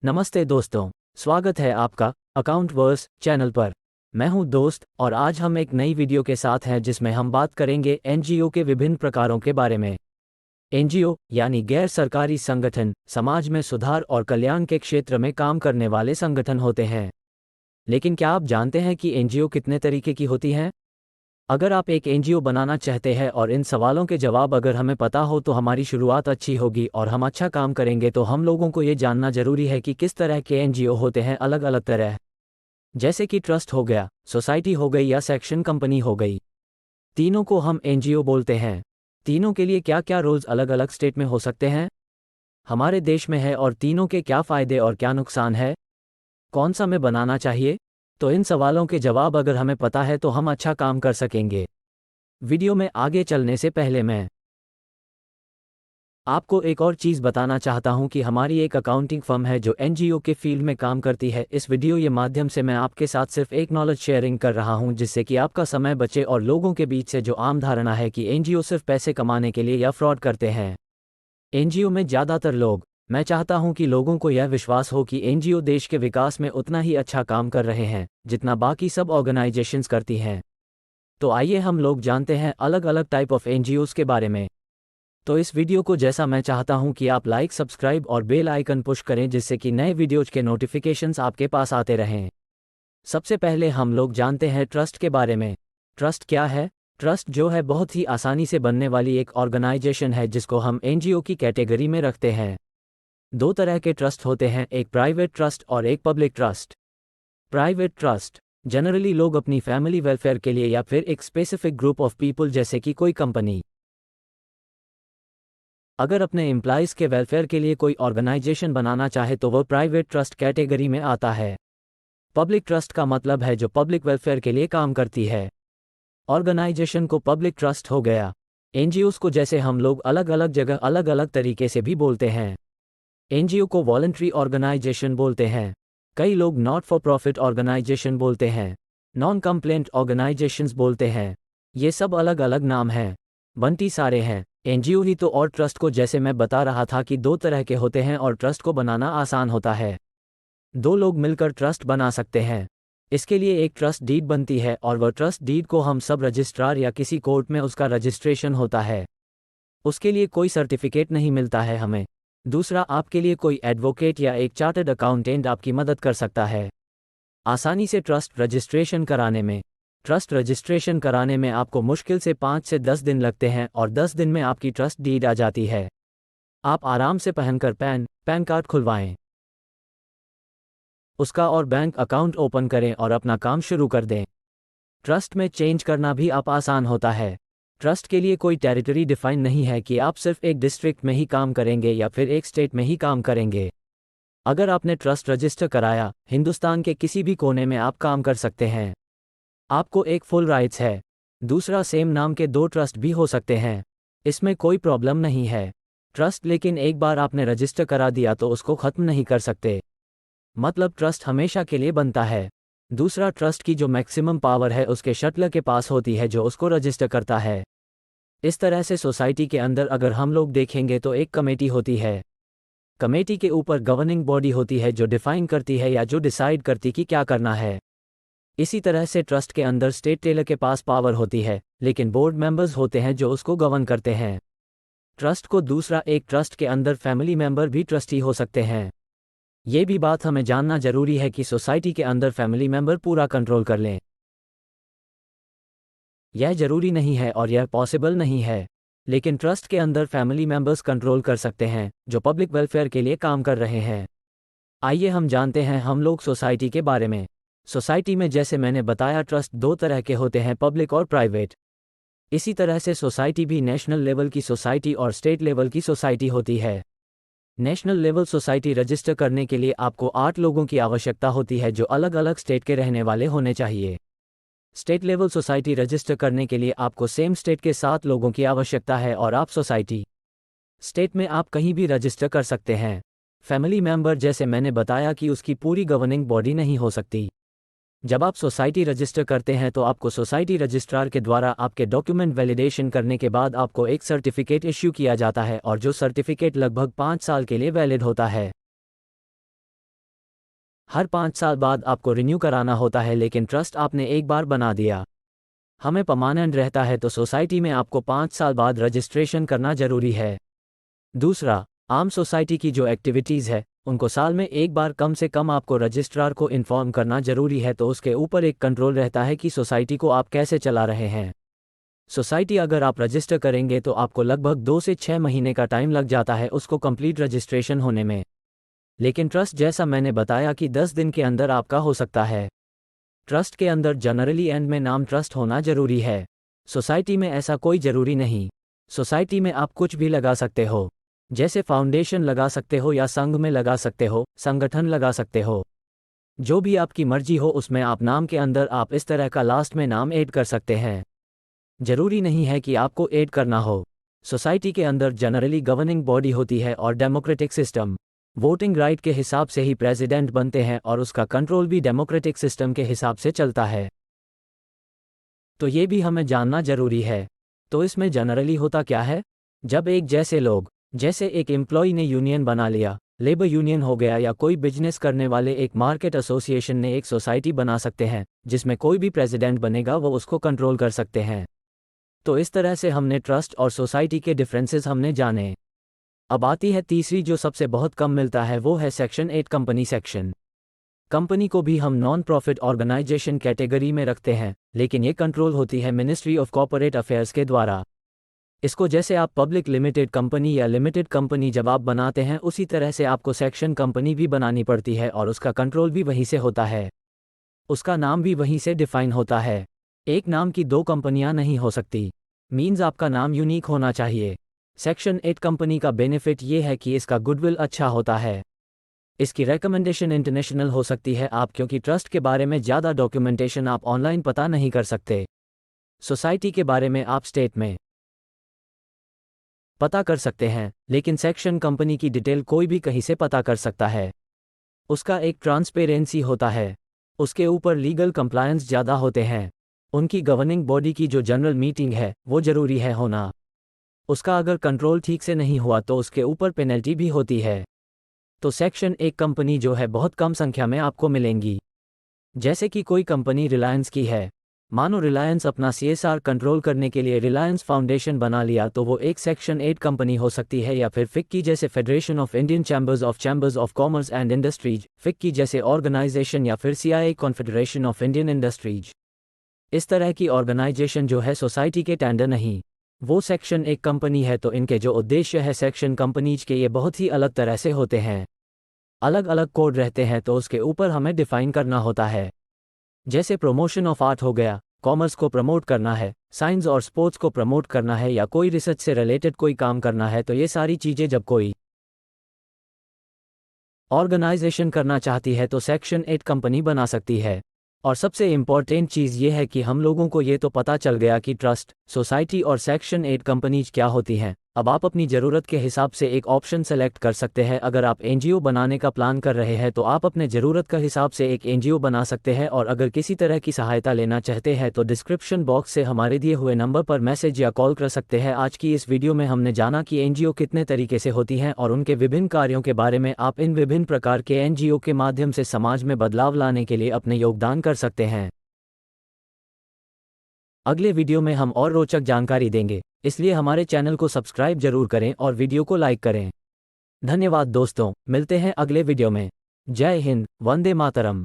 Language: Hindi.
नमस्ते दोस्तों, स्वागत है आपका अकाउंट वर्स चैनल पर। मैं हूं दोस्त और आज हम एक नई वीडियो के साथ हैं जिसमें हम बात करेंगे एनजीओ के विभिन्न प्रकारों के बारे में। एनजीओ यानी गैर सरकारी संगठन समाज में सुधार और कल्याण के क्षेत्र में काम करने वाले संगठन होते हैं। लेकिन क्या आप जानते हैं कि एनजीओ कितने तरीके की होती हैं? अगर आप एक एनजीओ बनाना चाहते हैं और इन सवालों के जवाब अगर हमें पता हो तो हमारी शुरुआत अच्छी होगी और हम अच्छा काम करेंगे। तो हम लोगों को ये जानना जरूरी है कि किस तरह के एनजीओ होते हैं, अलग अलग तरह, जैसे कि ट्रस्ट हो गया, सोसाइटी हो गई या सेक्शन कंपनी हो गई। तीनों को हम एनजीओ बोलते हैं। तीनों के लिए क्या क्या रूल्स अलग अलग स्टेट में हो सकते हैं, हमारे देश में है, और तीनों के क्या फ़ायदे और क्या नुकसान है, कौन सा में बनाना चाहिए। तो इन सवालों के जवाब अगर हमें पता है तो हम अच्छा काम कर सकेंगे। वीडियो में आगे चलने से पहले मैं आपको एक और चीज़ बताना चाहता हूं कि हमारी एक अकाउंटिंग फर्म है जो एनजीओ के फील्ड में काम करती है। इस वीडियो के माध्यम से मैं आपके साथ सिर्फ एक नॉलेज शेयरिंग कर रहा हूं जिससे कि आपका समय बचे और लोगों के बीच से जो आम धारणा है कि एनजीओ सिर्फ पैसे कमाने के लिए या फ्रॉड करते हैं। एनजीओ में ज़्यादातर लोग, मैं चाहता हूं कि लोगों को यह विश्वास हो कि एनजीओ देश के विकास में उतना ही अच्छा काम कर रहे हैं जितना बाकी सब ऑर्गेनाइजेशंस करती हैं। तो आइए हम लोग जानते हैं अलग अलग टाइप ऑफ एनजीओज़ के बारे में। तो इस वीडियो को जैसा मैं चाहता हूं कि आप लाइक, सब्सक्राइब और बेल आइकन पुश करें जिससे कि नए वीडियोज के नोटिफिकेशंस आपके पास आते रहें। सबसे पहले हम लोग जानते हैं ट्रस्ट के बारे में। ट्रस्ट क्या है? ट्रस्ट जो है बहुत ही आसानी से बनने वाली एक ऑर्गेनाइजेशन है जिसको हम एनजीओ की कैटेगरी में रखते हैं। दो तरह के ट्रस्ट होते हैं, एक प्राइवेट ट्रस्ट और एक public trust. Private trust generally लोग अपनी फैमिली वेलफेयर के लिए या फिर एक स्पेसिफिक ग्रुप ऑफ पीपल जैसे कि कोई कंपनी अगर अपने एम्प्लॉइज़ के वेलफेयर के लिए कोई ऑर्गेनाइजेशन बनाना चाहे तो वह प्राइवेट ट्रस्ट कैटेगरी में आता है। पब्लिक ट्रस्ट का मतलब है जो पब्लिक वेलफेयर के लिए काम करती है। ऑर्गेनाइजेशन को पब्लिक ट्रस्ट हो गया। एनजीओज़ को जैसे हम लोग अलग अलग जगह अलग अलग तरीके से भी बोलते हैं। एनजीओ को वॉलंटरी ऑर्गेनाइजेशन बोलते हैं। कई लोग नॉट फॉर प्रॉफिट ऑर्गेनाइजेशन बोलते हैं, नॉन कंप्लेंट ऑर्गेनाइजेशंस बोलते हैं। ये सब अलग अलग नाम हैं, बनती सारे हैं एनजीओ ही तो। और ट्रस्ट को जैसे मैं बता रहा था कि दो तरह के होते हैं और ट्रस्ट को बनाना आसान होता है। दो लोग मिलकर ट्रस्ट बना सकते हैं। इसके लिए एक ट्रस्ट डीड बनती है और वह ट्रस्ट डीड को हम सब रजिस्ट्रार या किसी कोर्ट में उसका रजिस्ट्रेशन होता है। उसके लिए कोई सर्टिफिकेट नहीं मिलता है हमें। दूसरा, आपके लिए कोई एडवोकेट या एक चार्टर्ड अकाउंटेंट आपकी मदद कर सकता है आसानी से ट्रस्ट रजिस्ट्रेशन कराने में। ट्रस्ट रजिस्ट्रेशन कराने में आपको मुश्किल से 5 से 10 दिन लगते हैं और 10 दिन में आपकी ट्रस्ट डीड आ जाती है। आप आराम से पहनकर पैन कार्ड खुलवाएं, उसका और बैंक अकाउंट ओपन करें और अपना काम शुरू कर दें। ट्रस्ट में चेंज करना भी आप आसान होता है। ट्रस्ट के लिए कोई टेरिटरी डिफाइन नहीं है कि आप सिर्फ एक डिस्ट्रिक्ट में ही काम करेंगे या फिर एक स्टेट में ही काम करेंगे। अगर आपने ट्रस्ट रजिस्टर कराया, हिंदुस्तान के किसी भी कोने में आप काम कर सकते हैं। आपको एक फुल राइट्स है। दूसरा, सेम नाम के दो ट्रस्ट भी हो सकते हैं, इसमें कोई प्रॉब्लम नहीं है। ट्रस्ट लेकिन एक बार आपने रजिस्टर करा दिया तो उसको ख़त्म नहीं कर सकते, मतलब ट्रस्ट हमेशा के लिए बनता है। दूसरा, ट्रस्ट की जो मैक्सिमम पावर है उसके शटलर के पास होती है जो उसको रजिस्टर करता है। इस तरह से सोसाइटी के अंदर अगर हम लोग देखेंगे तो एक कमेटी होती है। कमेटी के ऊपर गवर्निंग बॉडी होती है जो डिफाइन करती है या जो डिसाइड करती कि क्या करना है। इसी तरह से ट्रस्ट के अंदर स्टेट टेलर के पास पावर होती है लेकिन बोर्ड मेंबर्स होते हैं जो उसको गवर्न करते हैं। ट्रस्ट को दूसरा, एक ट्रस्ट के अंदर फैमिली मेंबर भी ट्रस्टी हो सकते हैं। ये भी बात हमें जानना जरूरी है कि सोसाइटी के अंदर फैमिली मेंबर पूरा कंट्रोल कर लें। यह जरूरी नहीं है और यह पॉसिबल नहीं है, लेकिन ट्रस्ट के अंदर फैमिली मेंबर्स कंट्रोल कर सकते हैं जो पब्लिक वेलफेयर के लिए काम कर रहे हैं। आइए हम जानते हैं हम लोग सोसाइटी के बारे में। सोसाइटी में जैसे मैंने बताया ट्रस्ट दो तरह के होते हैं, पब्लिक और प्राइवेट। इसी तरह से सोसाइटी भी नेशनल लेवल की सोसाइटी और स्टेट लेवल की सोसाइटी होती है। नेशनल लेवल सोसाइटी रजिस्टर करने के लिए आपको 8 लोगों की आवश्यकता होती है जो अलग अलग स्टेट के रहने वाले होने चाहिए। स्टेट लेवल सोसाइटी रजिस्टर करने के लिए आपको सेम स्टेट के 7 लोगों की आवश्यकता है और आप सोसाइटी स्टेट में आप कहीं भी रजिस्टर कर सकते हैं। फैमिली मेंबर जैसे मैंने बताया कि उसकी पूरी गवर्निंग बॉडी नहीं हो सकती। जब आप सोसाइटी रजिस्टर करते हैं तो आपको सोसाइटी रजिस्ट्रार के द्वारा आपके डॉक्यूमेंट वैलिडेशन करने के बाद आपको एक सर्टिफिकेट इश्यू किया जाता है और जो सर्टिफिकेट लगभग 5 साल के लिए वैलिड होता है। हर 5 साल बाद आपको रिन्यू कराना होता है, लेकिन ट्रस्ट आपने एक बार बना दिया, हमें परमानेंट रहता है, तो सोसाइटी में आपको 5 साल बाद रजिस्ट्रेशन करना जरूरी है। दूसरा, आम सोसाइटी की जो एक्टिविटीज़ है उनको साल में एक बार कम से कम आपको रजिस्ट्रार को इन्फॉर्म करना जरूरी है, तो उसके ऊपर एक कंट्रोल रहता है कि सोसाइटी को आप कैसे चला रहे हैं। सोसाइटी अगर आप रजिस्टर करेंगे तो आपको लगभग 2 से 6 महीने का टाइम लग जाता है उसको कंप्लीट रजिस्ट्रेशन होने में, लेकिन ट्रस्ट जैसा मैंने बताया कि 10 दिन के अंदर आपका हो सकता है। ट्रस्ट के अंदर जनरली एंड में नाम ट्रस्ट होना जरूरी है। सोसाइटी में ऐसा कोई जरूरी नहीं। सोसाइटी में आप कुछ भी लगा सकते हो, जैसे फाउंडेशन लगा सकते हो या संघ में लगा सकते हो, संगठन लगा सकते हो, जो भी आपकी मर्जी हो उसमें आप नाम के अंदर आप इस तरह का लास्ट में नाम ऐड कर सकते हैं। जरूरी नहीं है कि आपको ऐड करना हो। सोसाइटी के अंदर जनरली गवर्निंग बॉडी होती है और डेमोक्रेटिक सिस्टम, वोटिंग राइट के हिसाब से ही प्रेसिडेंट बनते हैं और उसका कंट्रोल भी डेमोक्रेटिक सिस्टम के हिसाब से चलता है, तो ये भी हमें जानना जरूरी है। तो इसमें जनरली होता क्या है, जब एक जैसे लोग, जैसे एक एम्प्लॉय ने यूनियन बना लिया, लेबर यूनियन हो गया, या कोई बिजनेस करने वाले एक मार्केट एसोसिएशन ने एक सोसाइटी बना सकते हैं जिसमें कोई भी प्रेसिडेंट बनेगा वो उसको कंट्रोल कर सकते हैं। तो इस तरह से हमने ट्रस्ट और सोसाइटी के डिफरेंसेस हमने जाने। अब आती है तीसरी जो सबसे बहुत कम मिलता है, वो है सेक्शन 8 कंपनी सेक्शन। कंपनी को भी हम नॉन प्रॉफिट ऑर्गेनाइजेशन कैटेगरी में रखते हैं, लेकिन ये कंट्रोल होती है मिनिस्ट्री ऑफ कॉर्पोरेट अफेयर्स के द्वारा। इसको जैसे आप पब्लिक लिमिटेड कंपनी या लिमिटेड कंपनी जब आप बनाते हैं उसी तरह से आपको सेक्शन कंपनी भी बनानी पड़ती है और उसका कंट्रोल भी वहीं से होता है, उसका नाम भी वहीं से डिफाइन होता है। एक नाम की 2 कंपनियां नहीं हो सकती, मीन्स आपका नाम यूनिक होना चाहिए। सेक्शन 8 कंपनी का बेनिफिट ये है कि इसका गुडविल अच्छा होता है, इसकी रिकमेंडेशन इंटरनेशनल हो सकती है आप, क्योंकि ट्रस्ट के बारे में ज़्यादा डॉक्यूमेंटेशन आप ऑनलाइन पता नहीं कर सकते। सोसाइटी के बारे में आप स्टेट में पता कर सकते हैं, लेकिन सेक्शन कंपनी की डिटेल कोई भी कहीं से पता कर सकता है। उसका एक ट्रांसपेरेंसी होता है, उसके ऊपर लीगल कंप्लायंस ज़्यादा होते हैं, उनकी गवर्निंग बॉडी की जो जनरल मीटिंग है वो ज़रूरी है होना, उसका अगर कंट्रोल ठीक से नहीं हुआ तो उसके ऊपर पेनल्टी भी होती है। तो सेक्शन 1 कंपनी जो है बहुत कम संख्या में आपको मिलेंगी। जैसे कि कोई कंपनी रिलायंस की है, मानो रिलायंस अपना CSR कंट्रोल करने के लिए रिलायंस फाउंडेशन बना लिया, तो वो एक सेक्शन 8 कंपनी हो सकती है, या फिर फिक्की जैसे federation of Indian chambers of commerce and industries, FICCI जैसे ऑर्गेनाइजेशन, या फिर CIA confederation of Indian industries. इस तरह की ऑर्गेनाइजेशन जो है सोसाइटी के टेंडर नहीं, वो सेक्शन 1 कंपनी है। तो इनके जो उद्देश्य है सेक्शन कंपनीज के, ये बहुत ही अलग तरह से होते हैं, अलग अलग कोड रहते हैं, तो उसके ऊपर हमें डिफाइन करना होता है। जैसे प्रमोशन ऑफ आर्ट हो गया, कॉमर्स को प्रमोट करना है, साइंस और स्पोर्ट्स को प्रमोट करना है, या कोई रिसर्च से रिलेटेड कोई काम करना है, तो ये सारी चीज़ें जब कोई ऑर्गेनाइजेशन करना चाहती है तो सेक्शन 8 कंपनी बना सकती है। और सबसे इम्पॉर्टेंट चीज़ ये है कि हम लोगों को ये तो पता चल गया कि ट्रस्ट, सोसाइटी और सेक्शन 8 कंपनीज क्या होती हैं। अब आप अपनी ज़रूरत के हिसाब से एक ऑप्शन सेलेक्ट कर सकते हैं। अगर आप NGO बनाने का प्लान कर रहे हैं तो आप अपने ज़रूरत के हिसाब से एक NGO बना सकते हैं, और अगर किसी तरह की सहायता लेना चाहते हैं तो डिस्क्रिप्शन बॉक्स से हमारे दिए हुए नंबर पर मैसेज या कॉल कर सकते हैं। आज की इस वीडियो में हमने जाना कि NGO कितने तरीके से होती हैं और उनके विभिन्न कार्यों के बारे में। आप इन विभिन्न प्रकार के NGO के माध्यम से समाज में बदलाव लाने के लिए अपने योगदान कर सकते हैं। अगले वीडियो में हम और रोचक जानकारी देंगे, इसलिए हमारे चैनल को सब्सक्राइब जरूर करें और वीडियो को लाइक करें। धन्यवाद दोस्तों, मिलते हैं अगले वीडियो में। जय हिंद, वंदे मातरम।